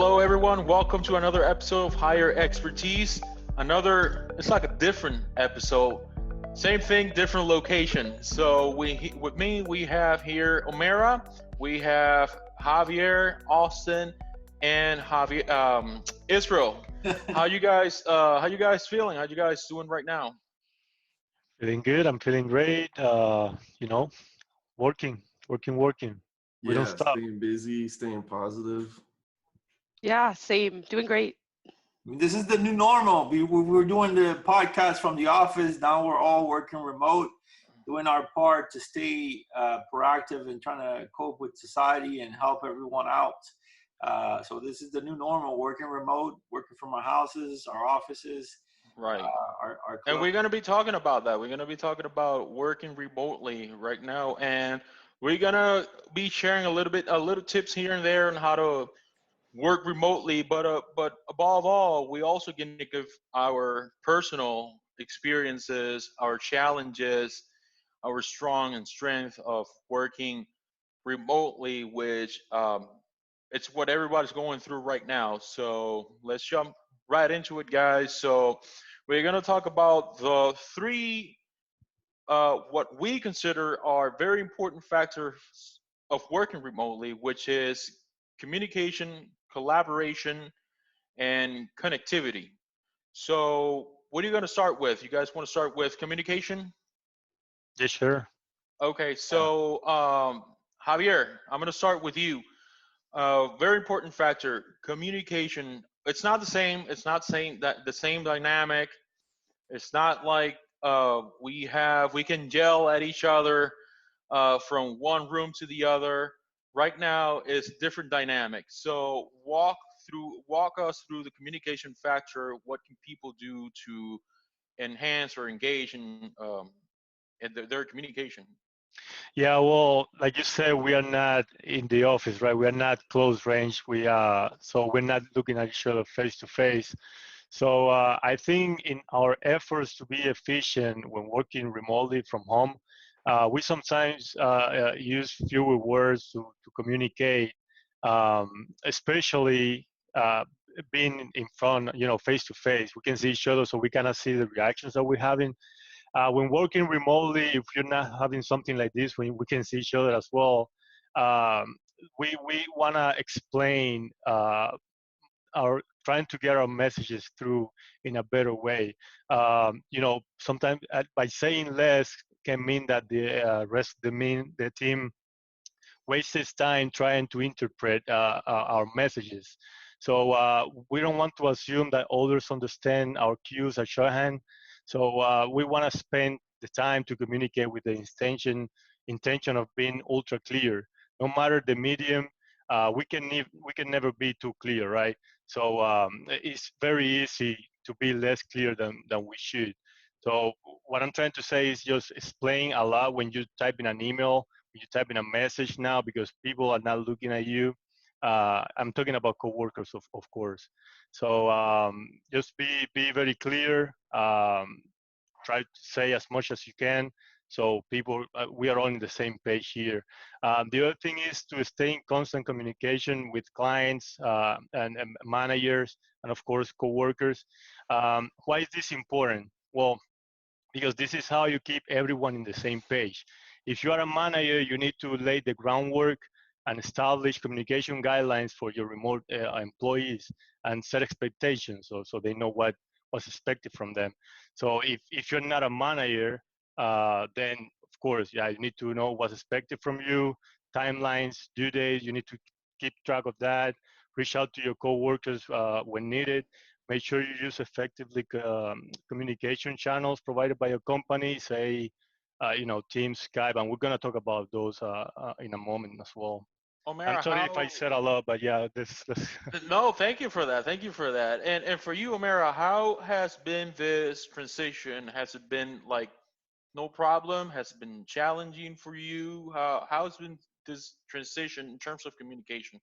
Hello, everyone. Welcome to another episode of Higher Expertise. It's like a different episode. Same thing, different location. So with me, we have here Omera, we have Javier, Austin, and Javier, Israel. How you guys feeling? How you guys doing right now? Feeling good. I'm feeling great. Working, working. We don't Yeah, stop. staying busy, staying positive. Yeah, same. Doing great. This is the new normal. We were doing the podcast from the office. Now we're all working remote, doing our part to stay proactive and trying to cope with society and help everyone out. So this is the new normal: working remote, working from our houses, our offices, Right. our And club. we're going to be talking about that. We're going to be talking about working remotely right now. And we're going to be sharing a little tips here and there on how to work remotely. But above all, we also going to give our personal experiences, our challenges, our strong and strength of working remotely, which it's what everybody's going through right now. So let's jump right into it, guys. So we're going to talk about the three what we consider are very important factors of working remotely, which is communication, collaboration, and connectivity. So what are you going to start with? You guys want to start with communication? Yeah, sure. Okay, so Javier, I'm going to start with you. Very important factor, communication. It's not the same. It's not saying that the same dynamic. It's not like we can yell at each other from one room to the other. Right now, it's different dynamics. So walk us through the communication factor. What can people do to enhance or engage in their communication? Yeah, well, like you said, we are not in the office, right? We are not close range. So we're not looking at each other face to face. So I think in our efforts to be efficient when working remotely from home, we sometimes use fewer words to communicate, especially being in front, face to face. We can see each other, so we cannot see the reactions that we're having. When working remotely, if you're not having something like this, when we can see each other as well, um, we want to explain our trying to get our messages through in a better way. Sometimes by saying less can mean that the team wastes its time trying to interpret our messages. So we don't want to assume that others understand our cues at shorthand. So we want to spend the time to communicate with the intention of being ultra clear. No matter the medium, we can never be too clear, right? So it's very easy to be less clear than we should. So what I'm trying to say is just explain a lot when you type in an email, when you type in a message now, because people are not looking at you. I'm talking about coworkers, of course. So just be very clear. Try to say as much as you can, so people we are all on the same page here. The other thing is to stay in constant communication with clients and managers, and of course coworkers. Why is this important? Well, because this is how you keep everyone in the same page. If you are a manager, you need to lay the groundwork and establish communication guidelines for your remote employees and set expectations, so they know what's expected from them. So if you're not a manager, then of course, yeah, you need to know what's expected from you, timelines, due dates. You need to keep track of that. Reach out to your coworkers when needed. Make sure you use effectively communication channels provided by your company, say, Teams, Skype, and we're gonna talk about those in a moment as well. I'm Omera, sorry if I how said a lot, but yeah, this no, thank you for that. Thank you for that. And for you, Omera, how has been this transition? Has it been like no problem? Has it been challenging for you? How's been this transition in terms of communication?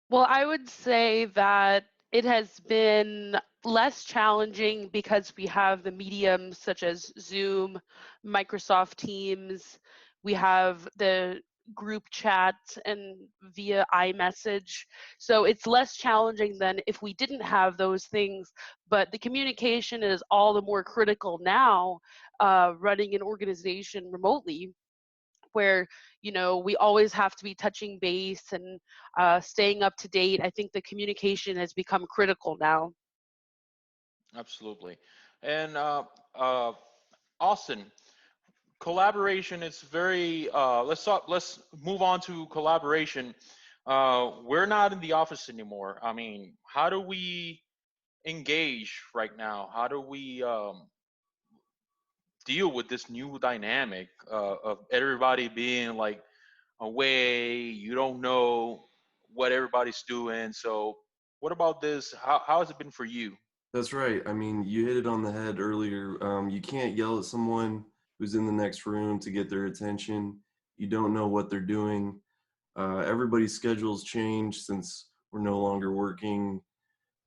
Well, I would say that it has been less challenging because we have the mediums such as Zoom, Microsoft Teams. We have the group chat and via iMessage. So it's less challenging than if we didn't have those things, but the communication is all the more critical now, running an organization remotely, where we always have to be touching base and staying up to date. I think the communication has become critical now. Absolutely. And Austin, collaboration is very. Let's move on to collaboration. We're not in the office anymore. I mean, how do we engage right now? How do we deal with this new dynamic of everybody being like away? You don't know what everybody's doing. So, what about this? How has it been for you? That's right. I mean, you hit it on the head earlier. You can't yell at someone who's in the next room to get their attention. You don't know what they're doing. Everybody's schedules change since we're no longer working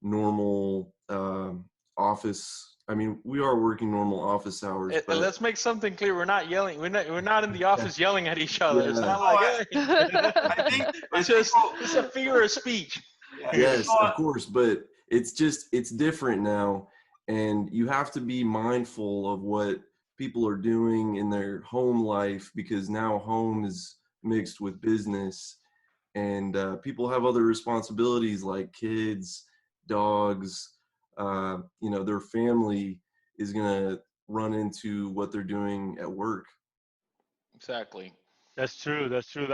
normal office. I mean, we are working normal office hours, but Let's make something clear. We're not yelling. We're not in the office yelling at each other. It's Yeah. not No, like I hey. think I It's think just it's a figure of speech. yeah, yes, so, of course, but it's different now, and you have to be mindful of what people are doing in their home life, because now home is mixed with business, and people have other responsibilities like kids, dogs. Their family is gonna run into what they're doing at work. Exactly. That's true. That's true.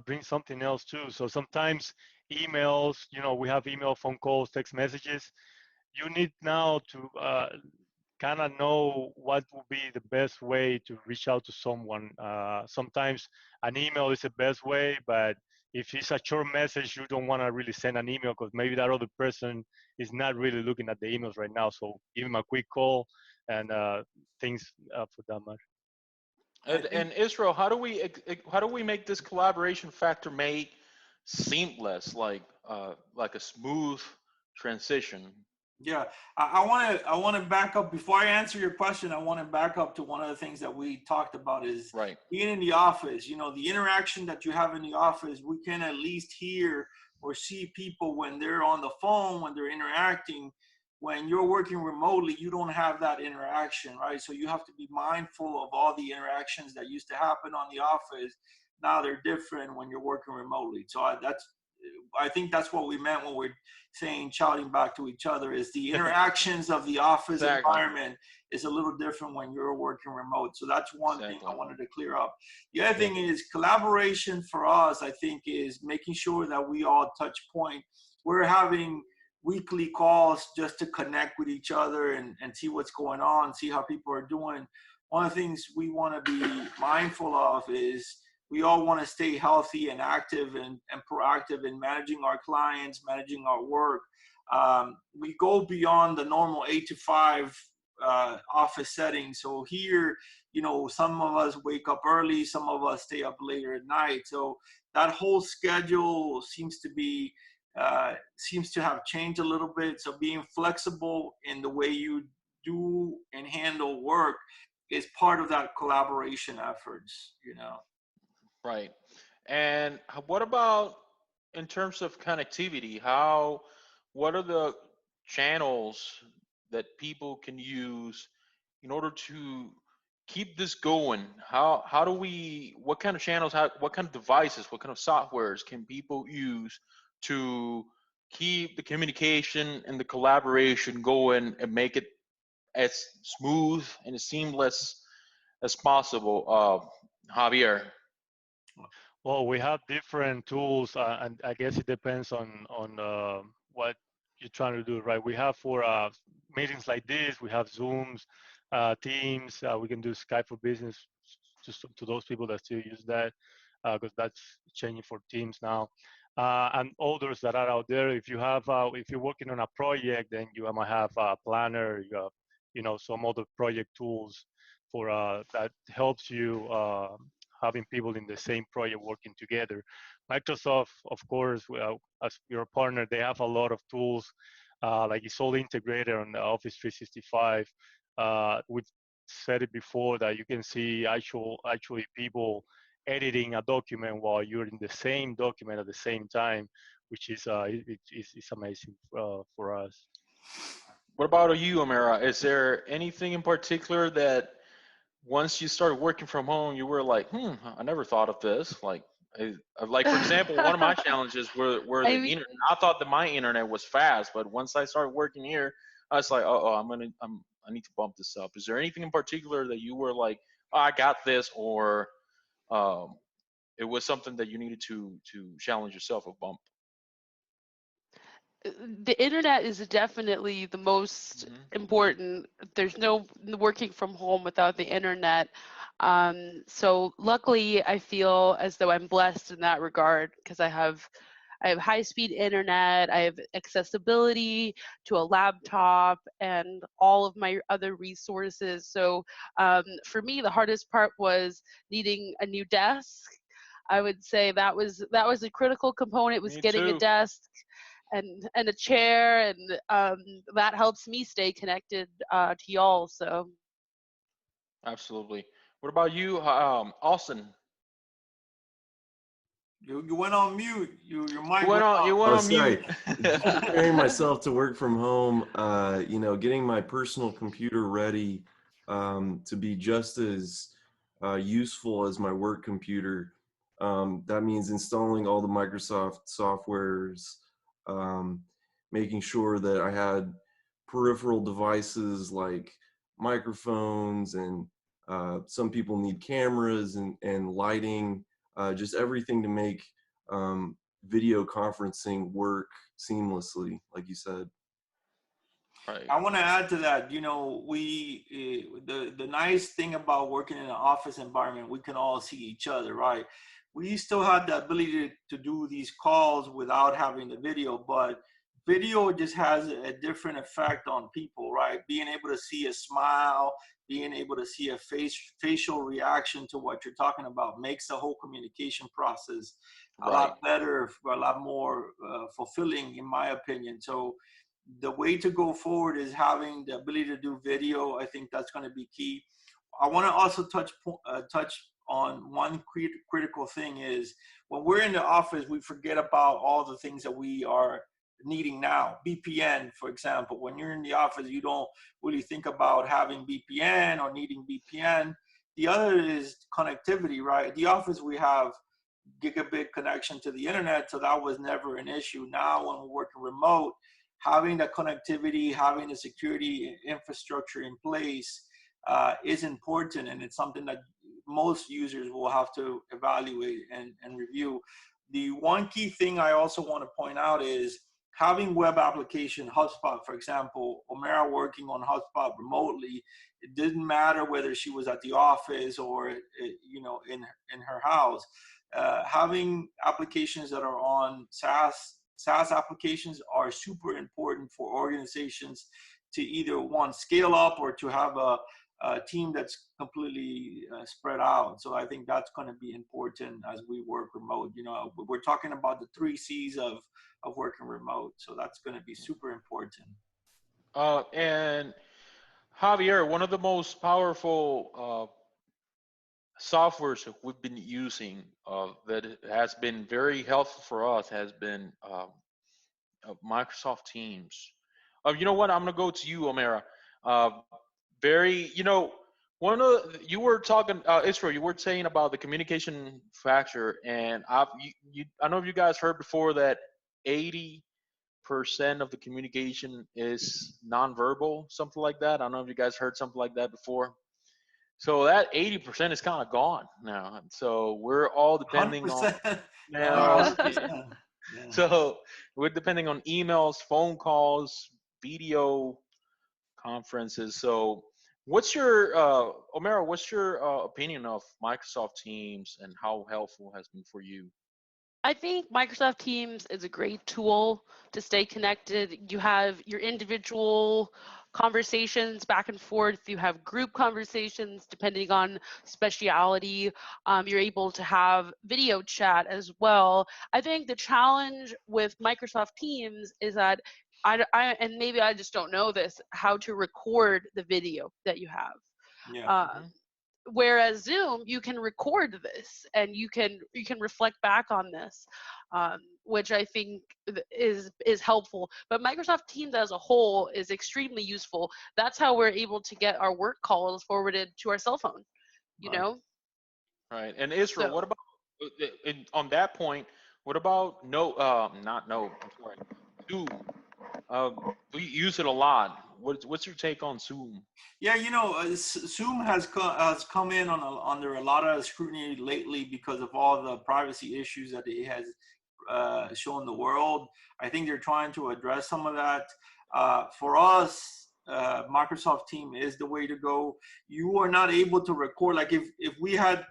Brings something else too. So sometimes emails, we have email, phone calls, text messages. You need now to kind of know what would be the best way to reach out to someone. Sometimes an email is the best way, but if it's a short message, you don't want to really send an email because maybe that other person is not really looking at the emails right now. So give him a quick call and things for that matter. I And think Israel, how do we make this collaboration factor made seamless, like a smooth transition? yeah, I want to back up before I answer your question. I want to back up to one of the things that we talked about is Right. being in the office. The interaction that you have in the office, we can at least hear or see people when they're on the phone, when they're interacting. When you're working remotely, you don't have that interaction, right? So you have to be mindful of all the interactions that used to happen on the office. Now they're different when you're working remotely. So I think that's what we meant when we're saying shouting back to each other, is the interactions of the office Exactly. environment is a little different when you're working remote. So that's one thing I Exactly. wanted to clear up. The other Yeah. thing is collaboration for us, I think, is making sure that we all touch point. We're having weekly calls just to connect with each other and see what's going on, see how people are doing. One of the things we want to be mindful of is we all want to stay healthy and active and proactive in managing our clients, managing our work. We go beyond the normal 8 to 5 office setting. So here, some of us wake up early, some of us stay up later at night. So that whole schedule seems to have changed a little bit. So being flexible in the way you do and handle work is part of that collaboration efforts. Right. And what about in terms of connectivity? What are the channels that people can use in order to keep this going? How do we, what kind of channels, what kind of devices, what kind of softwares can people use to keep the communication and the collaboration going and make it as smooth and as seamless as possible? Javier. Well, we have different tools, and I guess it depends on what you're trying to do, right? We have for meetings like this, we have Zooms, Teams. We can do Skype for Business, just to those people that still use that, because that's changing for Teams now. And others that are out there. If you're working on a project, then you might have a planner. You have, some other project tools for that helps you. Having people in the same project working together. Microsoft, of course, as your partner, they have a lot of tools, like it's all integrated on the Office 365. We've said it before that you can see actually people editing a document while you're in the same document at the same time, which is it's amazing for us. What about you, Amara? Is there anything in particular that once you started working from home, you were like, I never thought of this. Like for example, one of my challenges were I the mean, internet. I thought that my internet was fast, but once I started working here, I was like, oh, I need to bump this up. Is there anything in particular that you were like, oh, I got this, or um, it was something that you needed to challenge yourself a bump? the internet is definitely the most important. There's no working from home without the internet. So luckily, I feel as though I'm blessed in that regard because I have high-speed internet, I have accessibility to a laptop and all of my other resources. So for me, the hardest part was needing a new desk. I would say that was a critical component, was Me getting a too. desk and a chair, and that helps me stay connected to y'all. So Absolutely. What about you, Austin? You went on mute. Your mic You went went on. off. You went Oh, on mute. sorry. Just preparing myself to work from home, getting my personal computer ready to be just as useful as my work computer. That means installing all the Microsoft softwares, um, making sure that I had peripheral devices like microphones, and some people need cameras and lighting, just everything to make video conferencing work seamlessly, like you said. Right. I want to add to that. The nice thing about working in an office environment, we can all see each other, right? We still have the ability to do these calls without having the video, but video just has a different effect on people, right? Being able to see a smile, being able to see a facial reaction to what you're talking about makes the whole communication process a Right. lot better, a lot more fulfilling, in my opinion. So the way to go forward is having the ability to do video. I think that's going to be key. I want to also touch on one critical thing is when we're in the office, we forget about all the things that we are needing now. VPN, for example, when you're in the office, you don't really think about having VPN or needing VPN. The other is connectivity, right? At the office, we have gigabit connection to the internet, so that was never an issue. Now, when we're working remote, having the connectivity, having the security infrastructure in place is important, and it's something that most users will have to evaluate and review. The one key thing I also want to point out is having web application, HubSpot, for example. Omera working on HubSpot remotely, it didn't matter whether she was at the office or in her house. Having applications that are on SaaS applications are super important for organizations to either one, scale up, or to have a team that's completely spread out. So I think that's going to be important as we work remote. We're talking about the 3 C's of working remote. So that's going to be super important. And Javier, one of the most powerful softwares that we've been using that has been very helpful for us has been Microsoft Teams. You know what? I'm gonna go to you, Omera. Uh, you were talking, Israel. You were saying about the communication factor, and I don't know if you guys heard before that 80% of the communication is nonverbal, something like that. I don't know if you guys heard something like that before. So that 80% is kind of gone now. So we're all depending on 100%. emails. 100%. Yeah. So we're depending on emails, phone calls, video conferences. So what's your, Omera, what's your opinion of Microsoft Teams and how helpful it has been for you? I think Microsoft Teams is a great tool to stay connected. You have your individual conversations back and forth. You have group conversations depending on speciality. You're able to have video chat as well. I think the challenge with Microsoft Teams is that and maybe I just don't know this, how to record the video that you have. Yeah. whereas Zoom, you can record this and you can reflect back on this, which I think is helpful. But Microsoft Teams as a whole is extremely useful. That's how we're able to get our work calls forwarded to our cell phone. You Right. know. Right. And Israel, So what about on that point? What about not no, I'm sorry, Zoom? We use it a lot. What's your take on Zoom? Yeah, Zoom has come in under a lot of scrutiny lately because of all the privacy issues that it has shown the world. I think they're trying to address some of that. For us, Microsoft Team is the way to go. You are not able to record, like if we had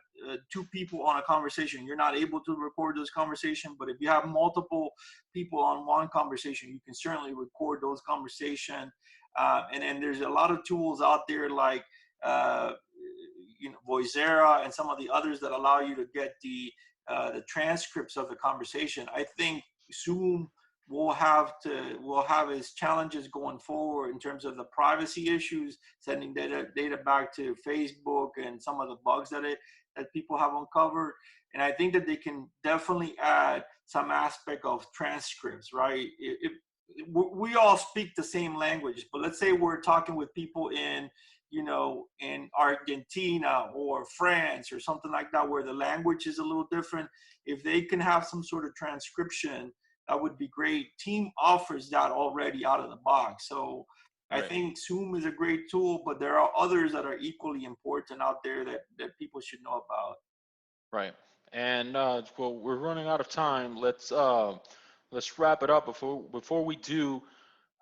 two people on a conversation, you're not able to record those conversations. But if you have multiple people on one conversation, you can certainly record those conversations. And then there's a lot of tools out there like Voicera and some of the others that allow you to get the transcripts of the conversation. I think Zoom will have its challenges going forward in terms of the privacy issues, sending data back to Facebook and some of the bugs that people have uncovered. And I think that they can definitely add some aspect of transcripts, right? We all speak the same language, but let's say we're talking with people in Argentina or France or something like that, where the language is a little different. If they can have some sort of transcription, that would be great. Team offers that already out of the box. So Right. I think Zoom is a great tool, but there are others that are equally important out there that people should know about. Right. And well, we're running out of time. Let's wrap it up before we do.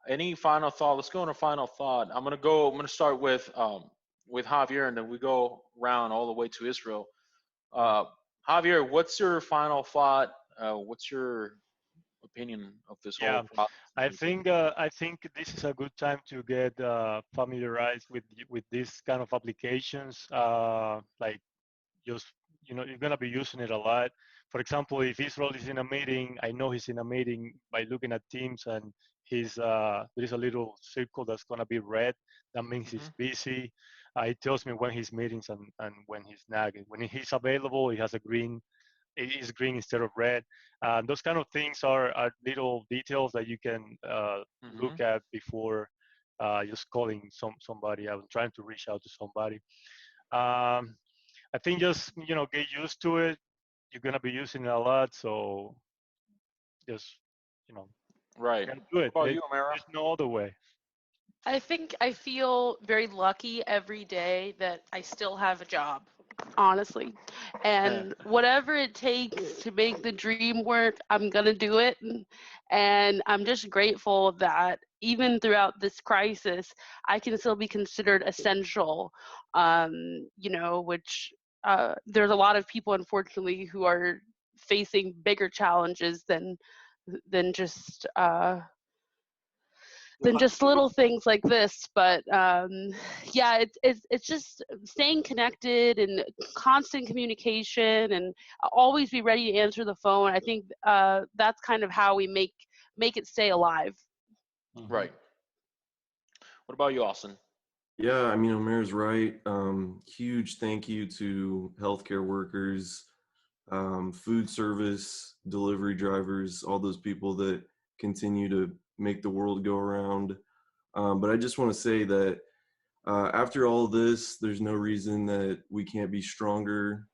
Any final thought? Let's go on a final thought. I'm gonna start with Javier, and then we go round all the way to Israel. Javier, what's your final thought? What's your opinion of this Yeah, whole process? I think this is a good time to get familiarized with these kind of applications. Like just you're gonna be using it a lot. For example, if Israel is in a meeting, I know he's in a meeting by looking at Teams, and there is a little circle that's gonna be red. That means he's busy. It tells me when he's meetings and when he's not. When he's available, he has a green. It is green instead of red. Those kind of things are little details that you can look at before just calling somebody. I'm trying to reach out to somebody. I think just get used to it. You're gonna be using it a lot, so just Right. you can do it. What about you, Amara? There's no other way. I think I feel very lucky every day that I still have a job, honestly. And whatever it takes to make the dream work, I'm going to do it. And I'm just grateful that even throughout this crisis, I can still be considered essential, which there's a lot of people, unfortunately, who are facing bigger challenges than just little things like this. But yeah, it's just staying connected and constant communication, and always be ready to answer the phone. I think that's kind of how we make it stay alive. Right. What about you, Austin? Yeah, I mean, Omer's right. Huge thank you to healthcare workers, food service, delivery drivers, all those people that continue to make the world go around. But I just want to say that after all this, there's no reason that we can't be stronger.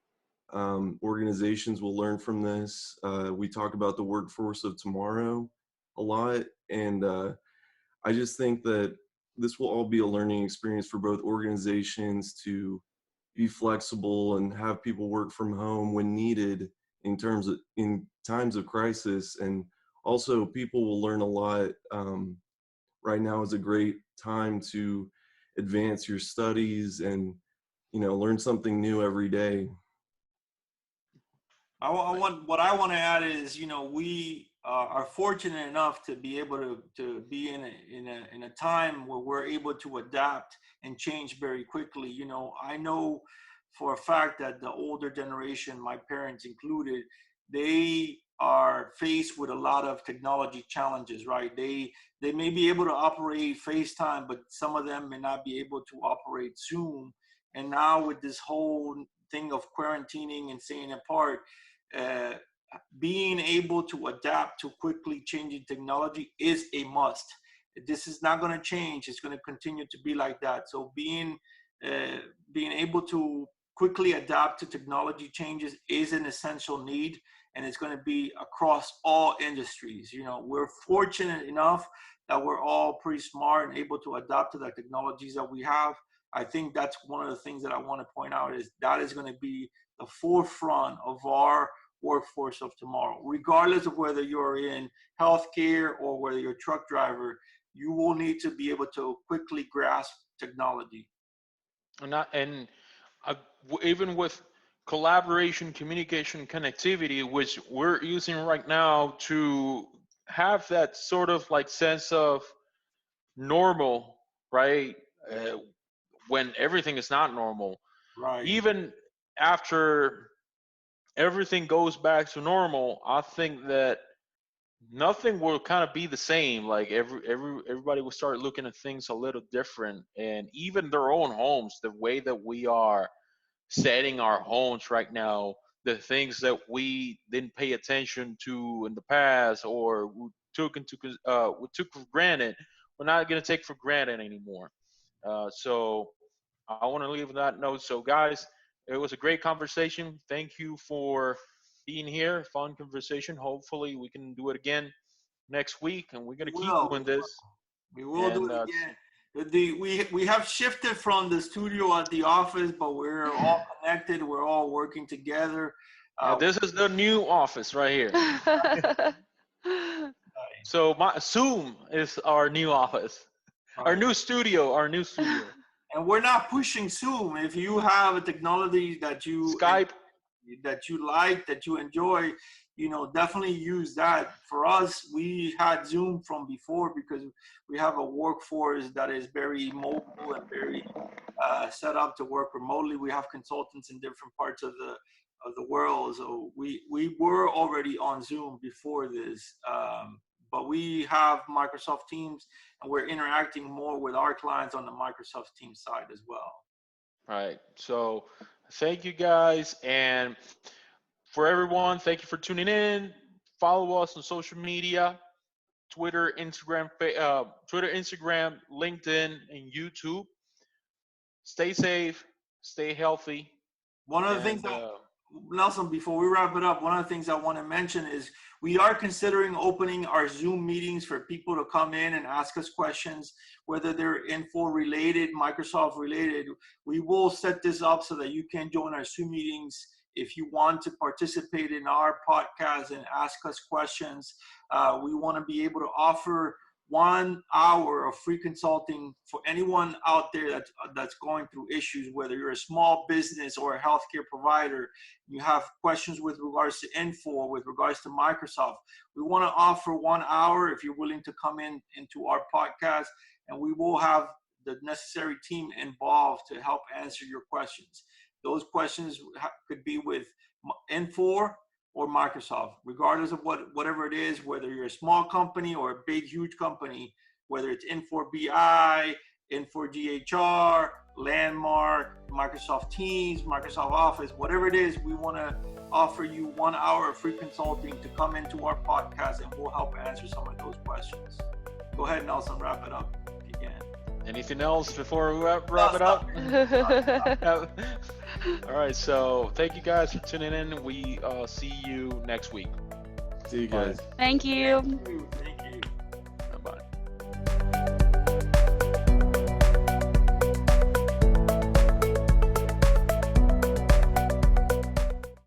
Organizations will learn from this. We talk about the workforce of tomorrow a lot, and I just think that this will all be a learning experience for both organizations to be flexible and have people work from home when needed in times of crisis. And also people will learn a lot. Right now is a great time to advance your studies and learn something new every day. What I want to add is, we are fortunate enough to be able to be in a time where we're able to adapt and change very quickly. I know for a fact that the older generation, my parents included, they are faced with a lot of technology challenges, right? They may be able to operate FaceTime, but some of them may not be able to operate Zoom. And now with this whole thing of quarantining and staying apart, being able to adapt to quickly changing technology is a must. This is not going to change. It's going to continue to be like that. So being able to quickly adapt to technology changes is an essential need, and it's going to be across all industries. You know, we're fortunate enough that we're all pretty smart and able to adapt to the technologies that we have. I think that's one of the things that I want to point out is that is going to be the forefront of our workforce of tomorrow. Regardless of whether you're in healthcare or whether you're a truck driver, you will need to be able to quickly grasp technology. Even with collaboration, communication, connectivity, which we're using right now to have that sort of like sense of normal, right? When everything is not normal. Right. Even after everything goes back to normal, I think that nothing will kind of be the same. Like everybody will start looking at things a little different, and even their own homes, the way that we are setting our homes right now, the things that we didn't pay attention to in the past or we took for granted, we're not going to take for granted anymore. So I want to leave that note. So guys, it was a great conversation. Thank you for being here. Fun conversation. Hopefully we can do it again next week, and we're going to keep doing this. We will do it again. We have shifted from the studio at the office, but we're all connected. We're all working together. This is the new office right here. So Zoom is our new office, our new studio. And we're not pushing Zoom. If you have a technology that Skype, that you like, that you enjoy, you know, definitely use that. For us, we had Zoom from before because we have a workforce that is very mobile and very set up to work remotely. We have consultants in different parts of the world. So we were already on Zoom before this. But we have Microsoft Teams, and we're interacting more with our clients on the Microsoft Teams side as well. Right. So thank you guys. And for everyone, thank you for tuning in. Follow us on social media, Twitter, Instagram, LinkedIn, and YouTube. Stay safe, stay healthy. One of the things that, Nelson, before we wrap it up, one of the things I want to mention is we are considering opening our Zoom meetings for people to come in and ask us questions, whether they're info related, Microsoft related. We will set this up so that you can join our Zoom meetings if you want to participate in our podcast and ask us questions. We want to be able to offer 1 hour of free consulting for anyone out there that's going through issues, whether you're a small business or a healthcare provider, you have questions with regards to info, with regards to Microsoft. We want to offer 1 hour if you're willing to come into our podcast, and we will have the necessary team involved to help answer your questions. Those questions could be with Infor or Microsoft, regardless of whatever it is, whether you're a small company or a big, huge company, whether it's Infor BI, Infor GHR, Landmark, Microsoft Teams, Microsoft Office, whatever it is, we want to offer you 1 hour of free consulting to come into our podcast, and we'll help answer some of those questions. Go ahead, Nelson, wrap it up if you can. Anything else before we wrap it up? All right, so thank you guys for tuning in. We see you next week. See you guys. Thank you. Thank you.